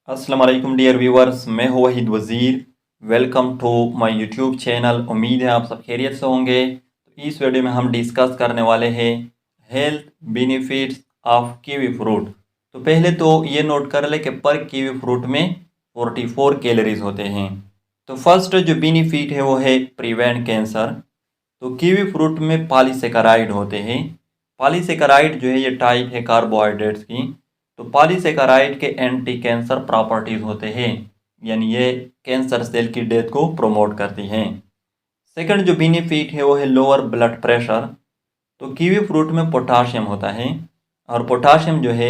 अस्सलाम वालेकुम dear viewers, मैं हूँ Waheed Wazir. Welcome to my YouTube channel. उम्मीद है आप सब खैरियत से होंगे। तो इस वीडियो में हम डिस्कस करने वाले हैं health benefits of kiwi fruit. तो पहले तो ये नोट कर ले कि पर कीवी फ्रूट में 44 कैलोरीज होते हैं। तो फर्स्ट जो बेनिफिट है वो है प्रिवेंट कैंसर। तो कीवी फ्रूट में पॉलीसेकेराइड होते हैं। पॉलीसेकेराइड जो है ये टाइप है कार्बोहाइड्रेट्स की। तो पॉलीसेकेराइड के एंटी कैंसर प्रॉपर्टीज होते हैं, यानी ये कैंसर सेल की डेथ को प्रोमोट करती हैं। सेकंड जो बेनिफिट है वो है लोअर ब्लड प्रेशर। तो कीवी फ्रूट में पोटाशियम होता है और पोटाशियम जो है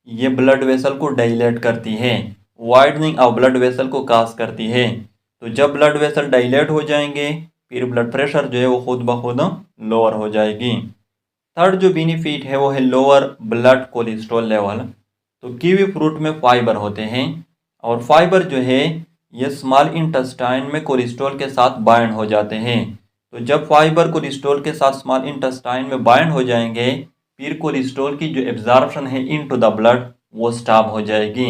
ये ब्लड वेसल को डाइलेट करती है, वाइडनिंग ऑफ ब्लड वेसल को काज करती है। तो जब ब्लड वेसल डाइलेट हो जाएंगे फिर ब्लड प्रेशर जो है वो खुद ब खुद लोअर हो जाएगी। थर्ड जो बेनिफिट है वो है लोअर ब्लड कोलेस्ट्रॉल लेवल। तो कीवी फ्रूट में फाइबर होते हैं और फाइबर जो है ये स्मॉल इंटेस्टाइन में कोलेस्ट्रॉल के साथ बाइंड हो जाते हैं। तो जब फाइबर कोलेस्ट्रॉल के साथ स्मॉल इंटेस्टाइन में बाइंड हो जाएंगे फिर कोलेस्ट्रॉल की जो एब्जॉर्प्शन है इनटू द ब्लड वो स्टॉप हो जाएगी,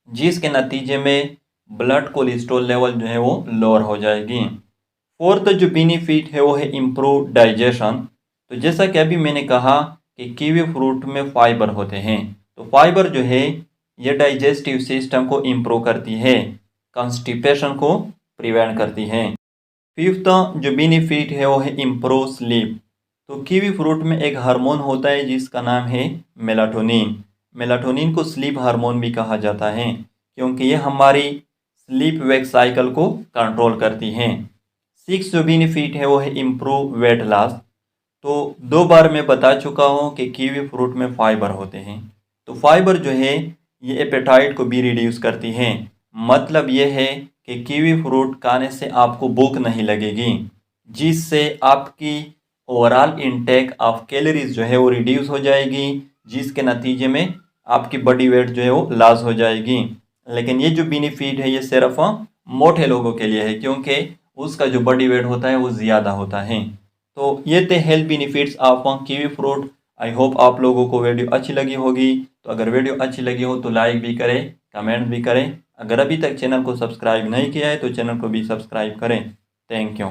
जिसके नतीजे में ब्लड कोलेस्ट्रॉल लेवल जो है वो लोअर हो जाएगी। फोर्थ जो बेनिफिट है वो है इम्प्रूव डाइजेशन। तो जैसा कि अभी मैंने कहा कि कीवी फ्रूट में फाइबर होते हैं, तो फाइबर जो है ये डाइजेस्टिव सिस्टम को इम्प्रूव करती है, कॉन्स्टिपेशन को प्रिवेंट करती है। फिफ्थ जो बेनिफिट है वो है इम्प्रूव स्लीप। तो कीवी फ्रूट में एक हार्मोन होता है जिसका नाम है मेलाटोनिन। मेलाटोनिन को स्लीप हार्मोन भी कहा जाता है क्योंकि ये हमारी स्लीप वेक साइकिल को कंट्रोल करती हैं। सिक्स जो बेनिफिट है वो है इम्प्रूव वेट लॉस। तो 2 बार मैं बता चुका हूँ कि कीवी फ्रूट में फाइबर होते हैं। तो फाइबर जो है ये एपेटाइट को भी रिड्यूस करती है। मतलब ये है कि कीवी फ्रूट खाने से आपको भूख नहीं लगेगी, जिससे आपकी ओवरऑल इनटेक ऑफ कैलोरीज जो है वो रिड्यूस हो जाएगी, जिसके नतीजे में आपकी बॉडी वेट जो है वो लॉस हो जाएगी। लेकिन ये जो बेनिफिट है ये सिर्फ मोटे लोगों के लिए है क्योंकि उसका जो बॉडी वेट होता है वो ज़्यादा होता है। तो ये थे health benefits of kiwi fruit. I hope आप लोगों को वीडियो अच्छी लगी होगी। तो अगर वीडियो अच्छी लगी हो तो लाइक भी करें, कमेंट भी करें। अगर अभी तक चैनल को सब्सक्राइब नहीं किया है तो चैनल को भी सब्सक्राइब करें। Thank you.